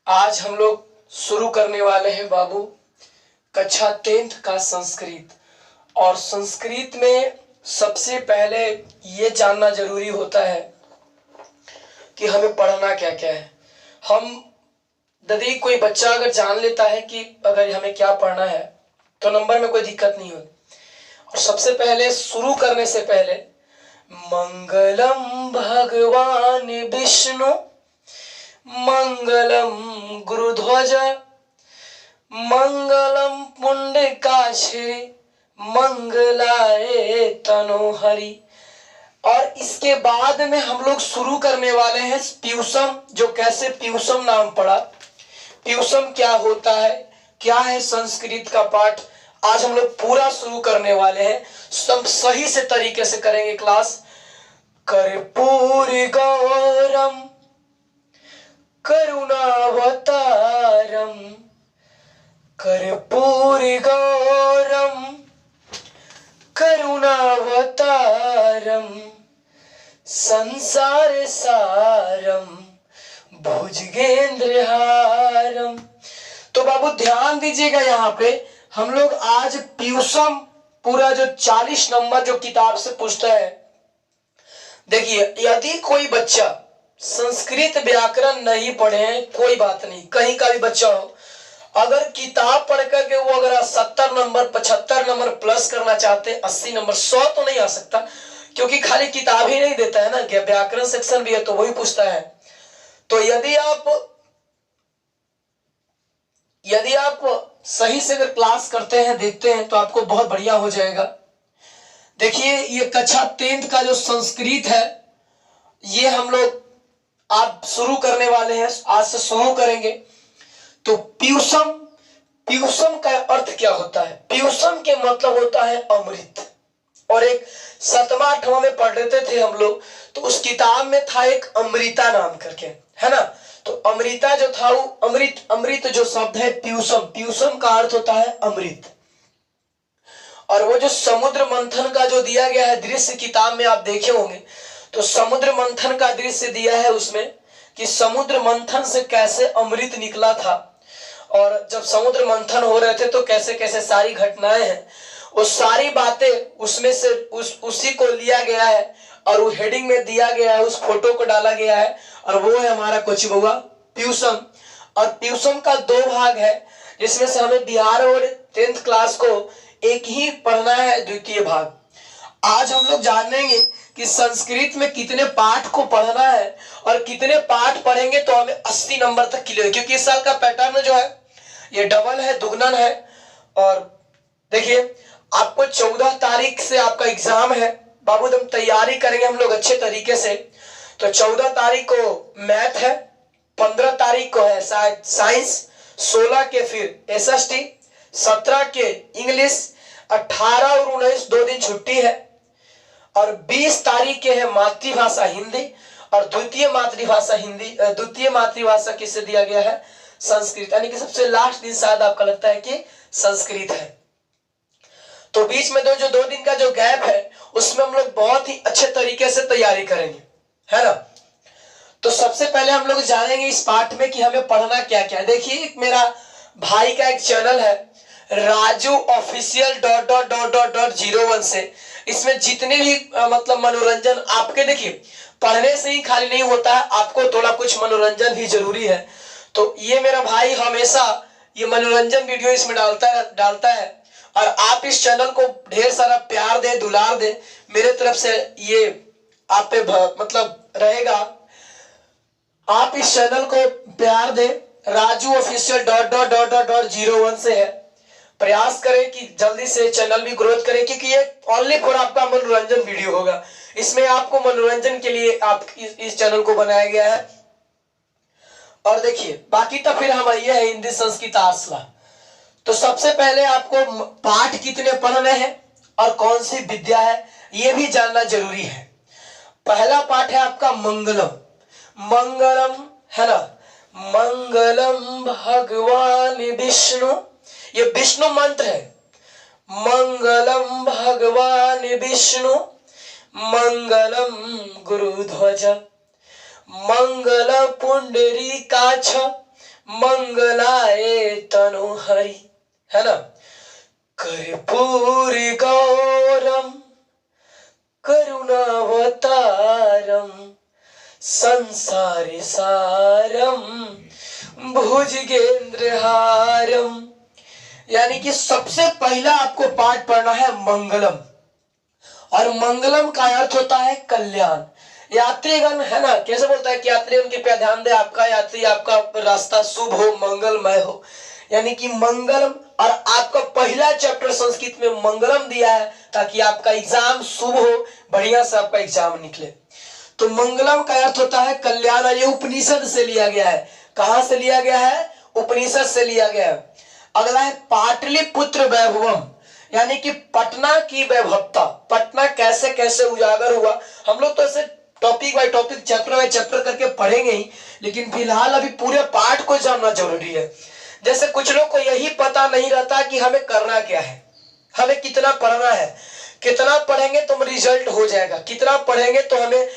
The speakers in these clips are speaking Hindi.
आज हम लोग शुरू करने वाले हैं बाबू कक्षा 10th का संस्कृत। और संस्कृत में सबसे पहले ये जानना जरूरी होता है कि हमें पढ़ना क्या क्या है। हम यदि कोई बच्चा अगर जान लेता है कि अगर हमें क्या पढ़ना है तो नंबर में कोई दिक्कत नहीं होती। और सबसे पहले शुरू करने से पहले मंगलम भगवान विष्णु मंगलम गुरुध्वज मंगलम पुंडकाक्षी मंगलाय तनोहरि। और इसके बाद में हम लोग शुरू करने वाले हैं प्यूसम। जो कैसे प्यूसम नाम पड़ा, प्यूसम क्या होता है, क्या है संस्कृत का पाठ, आज हम लोग पूरा शुरू करने वाले हैं। सब सही से तरीके से करेंगे क्लास। कर्पूर गौरम करुणावतारम कर्पूर गौरम करुणावतारम संसार सारम भुजगेंद्रहारम। तो बाबू ध्यान दीजिएगा, यहाँ पे हम लोग आज प्यूसम पूरा जो 40 नंबर जो किताब से पूछता है। देखिए, यदि कोई बच्चा संस्कृत व्याकरण नहीं पढ़े हैं, कोई बात नहीं, कहीं का भी बच्चा हो, अगर किताब पढ़ करके वो अगर 70 नंबर 75 नंबर प्लस करना चाहते हैं, 80 नंबर 100 तो नहीं आ सकता, क्योंकि खाली किताब ही नहीं देता है ना, व्याकरण सेक्शन भी है तो वही पूछता है। तो यदि आप सही से अगर क्लास करते हैं, देखते हैं, तो आपको बहुत बढ़िया हो जाएगा। देखिए, ये कक्षा 10th का जो संस्कृत है, ये हम लोग आप शुरू करने वाले हैं, आज से शुरू करेंगे। तो प्यूसम, प्यूसम का अर्थ क्या होता है? प्यूसम के मतलब होता है अमृत। और एक 7वां 8वां में पढ़ लेते थे हम लोग, तो उस किताब में था एक अमृता नाम करके, है ना। तो अमृता जो था वो अमृत, अमृत जो शब्द है प्यूसम, प्यूसम का अर्थ होता है अमृत। और वो जो समुद्र मंथन का जो दिया गया है दृश्य, किताब में आप देखे होंगे, तो समुद्र मंथन का दृश्य दिया है उसमें कि समुद्र मंथन से कैसे अमृत निकला था। और जब समुद्र मंथन हो रहे थे तो कैसे कैसे सारी घटनाएं हैं, वो सारी बातें उसमें से उसी को लिया गया है और वो हेडिंग में दिया गया है, उस फोटो को डाला गया है, और वो है हमारा कोची बउआ प्यूसम। और प्यूसम का 2 भाग है, जिसमें से हमें बिहार और 10th क्लास को एक ही पढ़ना है, द्वितीय भाग। आज हम लोग जानेंगे कि संस्कृत में कितने पाठ को पढ़ना है, और कितने पाठ पढ़ेंगे तो हमें 80 नंबर तक क्लियर, क्योंकि इस साल का पैटर्न जो है ये डबल है, दुगुना है। और देखिए, आपको 14 तारीख से आपका एग्जाम है बाबू, एकदम तैयारी करेंगे हम लोग अच्छे तरीके से। तो 14 तारीख को मैथ है, 15 तारीख को है शायद साइंस, 16 के फिर एसएसटी, 17 के इंग्लिश, 18 और 19 2 दिन छुट्टी है, और 20 तारीख के है मातृभाषा हिंदी, और द्वितीय मातृभाषा हिंदी, द्वितीय मातृभाषा किसे दिया गया है? संस्कृत। यानी कि सबसे लास्ट दिन शायद आपका लगता है कि संस्कृत है। तो बीच में जो 2 दिन का जो गैप है, उसमें हम लोग बहुत ही अच्छे तरीके से तैयारी करेंगे, है ना। तो सबसे पहले हम लोग जानेंगे इस पाठ में कि हमें पढ़ना क्या क्या है। देखिए, मेरा भाई का एक चैनल है राजू ऑफिशियल .01 से, इसमें जितने भी मतलब मनोरंजन आपके, देखिए पढ़ने से ही खाली नहीं होता है, आपको थोड़ा कुछ मनोरंजन भी जरूरी है। तो ये मेरा भाई हमेशा ये मनोरंजन वीडियो इसमें डालता है, और आप इस चैनल को ढेर सारा प्यार दे, दुलार दे, मेरे तरफ से ये आप पे मतलब रहेगा। आप इस चैनल को प्यार दे, राजू ऑफिशियल .01 से है। प्रयास करें कि जल्दी से चैनल भी ग्रोथ करे, क्योंकि ये ओनली फॉर आपका मनोरंजन वीडियो होगा। इसमें आपको मनोरंजन के लिए आप इस चैनल को बनाया गया है। और देखिए, बाकी तो फिर हमारी ये है हिंदी संस्कृत आसला। तो सबसे पहले आपको पाठ कितने पढ़ने हैं और कौन सी विद्या है, ये भी जानना जरूरी है। पहला पाठ है आपका मंगलम, मंगलम है ना, मंगलम भगवान विष्णु, ये विष्णु मंत्र है। मंगलम भगवान विष्णु मंगलम गुरुध्वज मंगल पुंडरीकाक्ष मंगलाए तनु हरि, है ना। कर्पूर गौरम करुणावतारम संसार सारम भुजगेंद्रहारम। यानी कि सबसे पहला आपको पाठ पढ़ना है मंगलम, और मंगलम का अर्थ होता है कल्याण। यात्रीगण, है ना, कैसे बोलता है कि यात्रीगण कृपया ध्यान दे, आपका यात्री, आपका रास्ता शुभ हो, मंगलमय हो। यानी कि मंगलम, और आपका पहला चैप्टर संस्कृत में मंगलम दिया है ताकि आपका एग्जाम शुभ हो, बढ़िया से आपका एग्जाम निकले। तो मंगलम का अर्थ होता है कल्याण, और ये उपनिषद से लिया गया है। कहां से लिया गया है? उपनिषद से लिया गया है। अगला है पाटलिपुत्र वैभवम, यानी कि पटना की वैभवता। पटना कैसे कैसे उजागर हुआ, हम लोग तो ऐसे topic by topic, chapter by chapter करके पढ़ेंगे ही, लेकिन फिलहाल अभी पूरे पाठ को जानना जरूरी है। जैसे कुछ लोग को यही पता नहीं रहता कि हमें करना क्या है, हमें कितना पढ़ना है, कितना पढ़ेंगे तो रिजल्ट हो जाएगा, कितना पढ़ेंगे तो हमें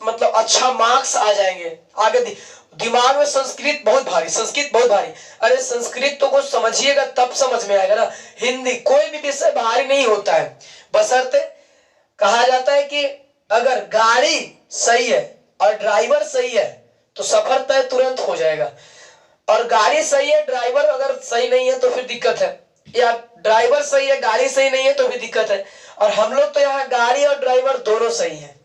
मतलब अच्छा मार्क्स आ जाएंगे आगे। दिमाग में संस्कृत बहुत भारी, संस्कृत बहुत भारी। अरे संस्कृत तो कुछ समझिएगा तब समझ में आएगा ना। हिंदी, कोई भी विषय भारी नहीं होता है, बशर्ते कहा जाता है कि अगर गाड़ी सही है और ड्राइवर सही है तो सफर तय तुरंत हो जाएगा, और गाड़ी सही है ड्राइवर अगर सही नहीं है तो फिर दिक्कत है, या ड्राइवर सही है गाड़ी सही नहीं है तो भी दिक्कत है। और हम लोग तो यहाँ गाड़ी और ड्राइवर दोनों सही है।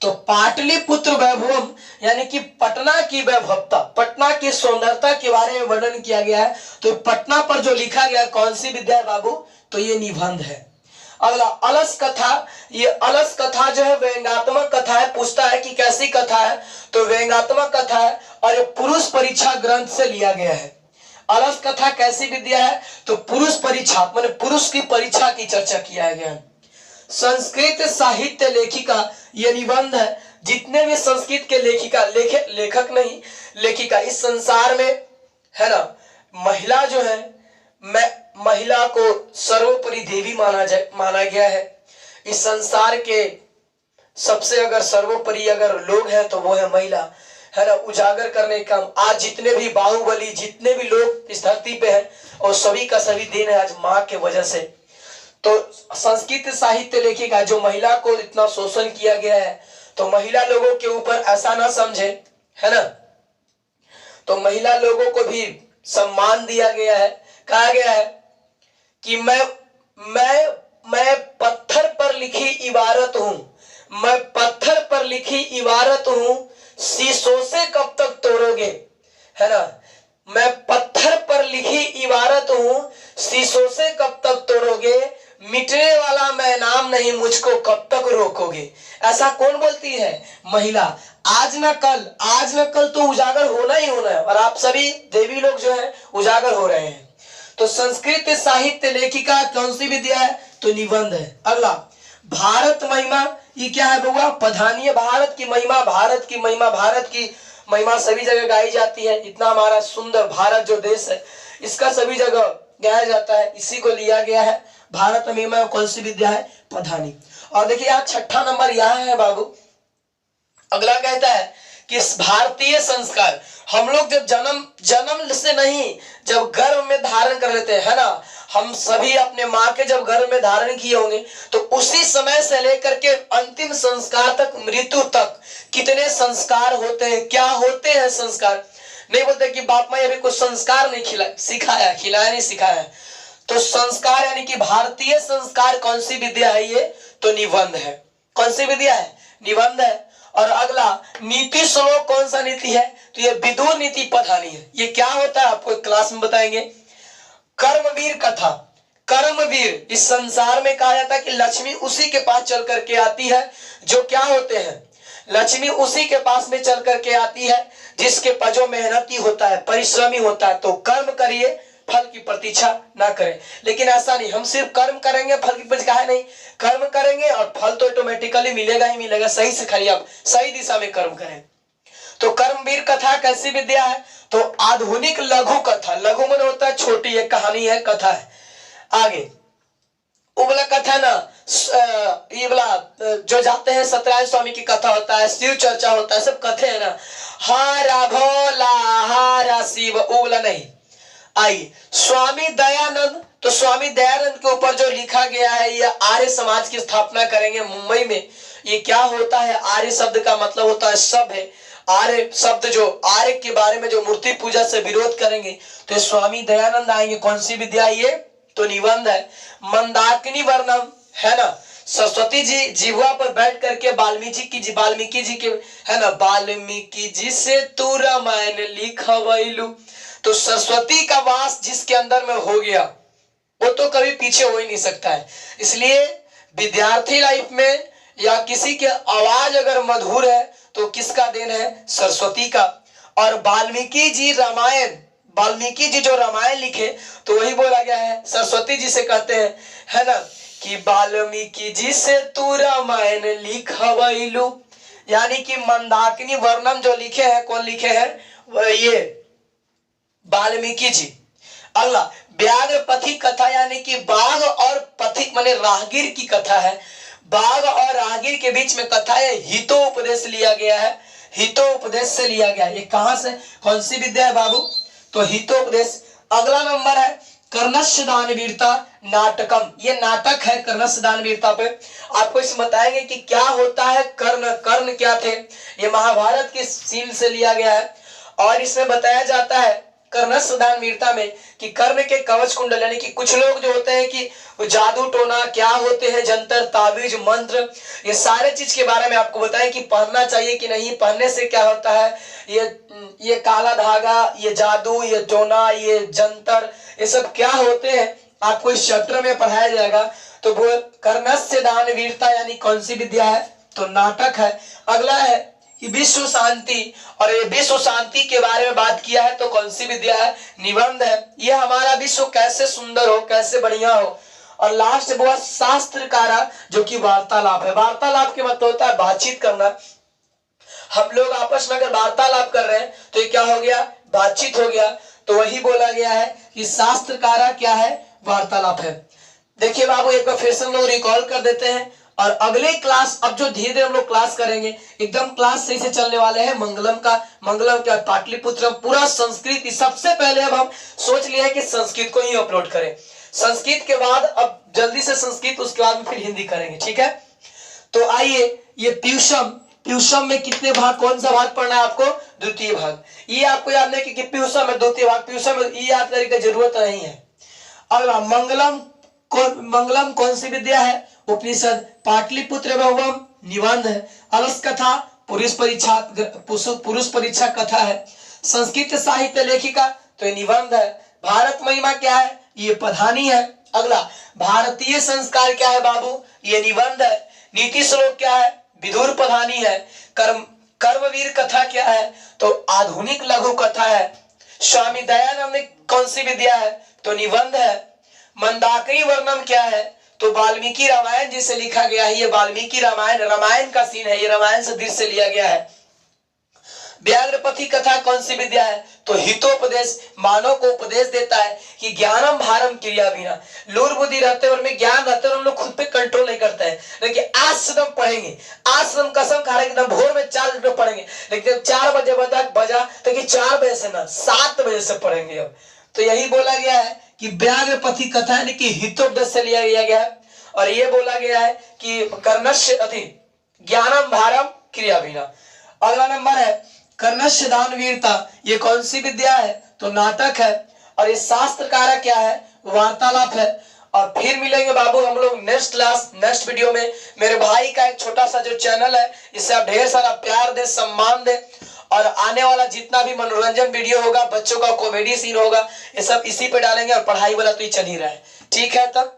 तो पाटलिपुत्र वैभवम यानी कि पटना की वैभवता, पटना की सुंदरता के बारे में वर्णन किया गया है। तो पटना पर जो लिखा गया कौन सी विद्या है बाबू? तो ये निबंध है। अगला अलस कथा, ये अलस कथा जो है व्यंग्यात्मक कथा है। पूछता है कि कैसी कथा है, तो व्यंग्यात्मक कथा है, और ये पुरुष परीक्षा ग्रंथ से लिया गया है। अलस कथा कैसी विद्या है? तो पुरुष परीक्षा, माने पुरुष की परीक्षा की चर्चा किया गया है। संस्कृत साहित्य लेखिका, ये निबंध है। जितने भी संस्कृत के लेखिका, लेखक नहीं लेखिका, इस संसार में है ना, महिला जो है, महिला को सर्वोपरि देवी माना गया है। इस संसार के सबसे अगर सर्वोपरि अगर लोग हैं तो वो है महिला, है ना। उजागर करने का आज जितने भी बाहुबली, जितने भी लोग इस धरती पे हैं, और सभी का सभी देन है आज माँ के वजह से। तो संस्कृत साहित्य लेखिका, जो महिला को इतना शोषण किया गया है, तो महिला लोगों के ऊपर ऐसा ना समझे, है ना। तो महिला लोगों को भी सम्मान दिया गया है। कहा गया है कि मैं पत्थर पर लिखी इबारत हूं, मैं पत्थर पर लिखी इबारत हूं, शीशों से कब तक तोड़ोगे, है ना। मैं पत्थर पर लिखी इबारत हूं, शीशों से कब तक तोड़ोगे, मिटने वाला मैं नाम नहीं, मुझको कब तक रोकोगे। ऐसा कौन बोलती है? महिला। आज न कल तो उजागर होना ही होना है, और आप सभी देवी लोग जो है उजागर हो रहे हैं। तो संस्कृत साहित्य लेखिका कौन सी विद्या है? तो निबंध है। अगला भारत महिमा, ये क्या है बउआ? पधानी है। भारत की महिमा, भारत की महिमा, भारत की महिमा सभी जगह गाई जाती है। इतना हमारा सुंदर भारत जो देश है, इसका सभी जगह गाया जाता है, इसी को लिया गया है। भारत महिमा कौन सी विद्या है? पधानी। और देखिए यहाँ छठा नंबर यहाँ है बाबू। अगला कहता है कि भारतीय संस्कार, हम लोग जब जन्म से नहीं, जब गर्भ में धारण कर लेते हैं, है ना, हम सभी अपने माँ के जब गर्भ में धारण किए होंगे, तो उसी समय से लेकर के अंतिम संस्कार तक, मृत्यु तक कितने संस्कार होते हैं, क्या होते हैं संस्कार। नहीं बोलते कि बाप माँ अभी कुछ संस्कार नहीं खिलाया नहीं सिखाया। तो संस्कार यानी कि भारतीय संस्कार कौन सी विद्या है? ये तो निबंध है। कौन सी विद्या है? निबंध है। और अगला नीति श्लोक कौन सा नीति है? तो ये विदुर नीति पधानी है। ये क्या होता है आपको क्लास में बताएंगे। कर्मवीर कथा, कर्मवीर, इस संसार में कहा जाता है कि लक्ष्मी उसी के पास चल करके आती है जो क्या होते हैं, लक्ष्मी उसी के पास में चल करके आती है जिसके पास जो मेहनती होता है, परिश्रमी होता है। तो कर्म करिए, फल की प्रतीक्षा ना करें। लेकिन ऐसा नहीं, हम सिर्फ कर्म करेंगे, फल की प्रतीक्षा है नहीं। कर्म करेंगे और फल तो ऑटोमेटिकली मिलेगा ही मिलेगा। सही से खाली आप सही दिशा में कर्म करें। तो कर्मवीर कथा कैसी विद्या है? तो आधुनिक लघु कथा, लघु मन होता है छोटी, एक कहानी है, कथा है। आगे उबला कथा ना, ये वाला जो जाते हैं सत्यनारायण स्वामी की कथा होता है, शिव चर्चा होता है, सब कथे है ना। हारा शिव ऊ वाला नहीं। आइए स्वामी दयानंद, तो स्वामी दयानंद के ऊपर जो लिखा गया है, ये आर्य समाज की स्थापना करेंगे मुंबई में। ये क्या होता है? आर्य शब्द का मतलब होता है सब है। आर्य शब्द जो आर्य के बारे में जो मूर्ति पूजा से विरोध करेंगे, तो स्वामी दयानंद आएंगे। कौन सी विद्या ये? तो निबंध है। मंदाकिनी वर्णम है ना, सरस्वती जी जिह्वा पर बैठ करके वाल्मीकि जी के है ना, वाल्मीकि जी से तू रामायण लिखवैलू। तो सरस्वती का वास जिसके अंदर में हो गया, वो तो कभी पीछे हो ही नहीं सकता है। इसलिए विद्यार्थी लाइफ में या किसी के आवाज अगर मधुर है तो किसका देन है? सरस्वती का। और वाल्मीकि जी जो रामायण लिखे, तो वही बोला गया है, सरस्वती जी से कहते हैं है ना, कि वाल्मीकि जी से तू रामायण लिखवैलू। यानी कि मंदाकिनी वर्णम जो लिखे हैं, कौन लिखे हैं? ये वाल्मीकि जी। अगला व्याघ्र पथिक कथा, यानी कि बाघ और पथिक माने राहगीर की कथा है। बाघ और राहगीर के बीच में कथा है, हितोपदेश लिया गया है, हितोपदेश से लिया गया है। ये कहां से, कौन सी विद्या है बाबू? तो हितोपदेश। अगला नंबर है कर्णस्य दानवीरता नाटकम। ये नाटक है कर्णस्य दानवीरता पे। आपको इसमें बताएंगे कि क्या होता है कर्ण क्या थे। ये महाभारत के सीन से लिया गया है और इसमें बताया जाता है कर्णस्य दानवीरता में कि कर्ण के कवच कुंडल, यानी कि कुछ लोग जो होते हैं कि जादू टोना क्या होते हैं, जंतर ताबीज मंत्र, ये सारे चीज के बारे में आपको बताएं कि पहनना चाहिए कि नहीं, पहनने से क्या होता है, ये काला धागा, ये जादू, ये टोना, ये जंतर, ये सब क्या होते हैं, आपको इस चैप्टर में पढ़ाया जाएगा। तो वो कर्णस्य दानवीरता यानी कौन सी विद्या है? तो नाटक है। अगला है कि विश्व शांति, और ये विश्व शांति के बारे में बात किया है, तो कौन सी विद्या है? निबंध है। ये हमारा विश्व कैसे सुंदर हो, कैसे बढ़िया हो। और लास्ट वो है शास्त्रकारा, जो कि वार्तालाप है। वार्तालाप के मतलब होता है बातचीत करना। हम लोग आपस में अगर वार्तालाप कर रहे हैं तो ये क्या हो गया? बातचीत हो गया। तो वही बोला गया है कि शास्त्रकारा क्या है? वार्तालाप है। देखिए बाबू, एक बार फिर से हम लोग रिकॉल कर देते हैं और अगले क्लास, अब जो धीरे धीरे हम लोग क्लास करेंगे, एकदम क्लास सही से चलने वाले हैं मंगलम का, मंगलम क्या पाटलिपुत्र पूरा संस्कृत। सबसे पहले अब हम सोच लिया है कि संस्कृत को ही अपलोड करें, संस्कृत के बाद अब जल्दी से संस्कृत, उसके बाद में फिर हिंदी करेंगे, ठीक है। तो आइए, ये प्यूषम में कितने भाग, कौन सा भाग पढ़ना है आपको? द्वितीय भाग। ये आपको याद नहीं कि प्यूषम में द्वितीय भाग, प्यूषम में ये याद करने की जरूरत नहीं है। अगला मंगलम कौन सी विद्या है? उपनिषद। पाटलिपुत्र बहुवम निबंध है। अलस कथा पुरुष परीक्षा कथा है। संस्कृत साहित्य लेखिका, तो ये निबंध है। भारत महिमा क्या है? ये पधानी है। अगला भारतीय संस्कार क्या है बाबू? ये निबंध है। नीति श्लोक क्या है? विदुर पधानी है। कर्मवीर कथा क्या है? तो आधुनिक लघु कथा है। स्वामी दयानंद कौन सी विद्या है? तो निबंध है। मंदाकिनी वर्णम क्या है? तो वाल्मीकि रामायण जिसे लिखा गया है, ये वाल्मीकि रामायण का सीन है, ये रामायण से दृश्य लिया गया है। व्याघ्रपथी कथा कौन सी विद्या है? तो हितोपदेश, मानव को उपदेश देता है कि ज्ञानम भारम क्रिया बिना। लूर बुद्धि रहते और में ज्ञान रहते और हम लोग खुद पे कंट्रोल नहीं करते हैं। लेकिन आज से हम पढ़ेंगे, आज से हम कसम खा रहे हैं, भोर में 4 बजे पढ़ेंगे, लेकिन 4 बजे बजा तो 4 बजे से ना 7 बजे से पढ़ेंगे अब। तो यही बोला गया है कि व्याघ्रपथी कथा यानी कि हितोपदेश से लिया गया है। और ये बोला गया है कि कर्णस्य अति ज्ञानम भारम क्रिया बिना। अगला नंबर है कर्णस्य दानवीरता। ये कौन सी विद्या है? तो नाटक है। और ये शास्त्रकारा क्या है? वार्तालाप है। और फिर मिलेंगे बाबू हम लोग नेक्स्ट क्लास, नेक्स्ट वीडियो में। मेरे भाई का एक छोटा सा जो चैनल है, इससे आप ढेर सारा प्यार दे, सम्मान दे। और आने वाला जितना भी मनोरंजन वीडियो होगा, बच्चों का कॉमेडी सीन होगा, ये सब इसी पे डालेंगे। और पढ़ाई वाला तो ही चल ही रहा है, ठीक है। तब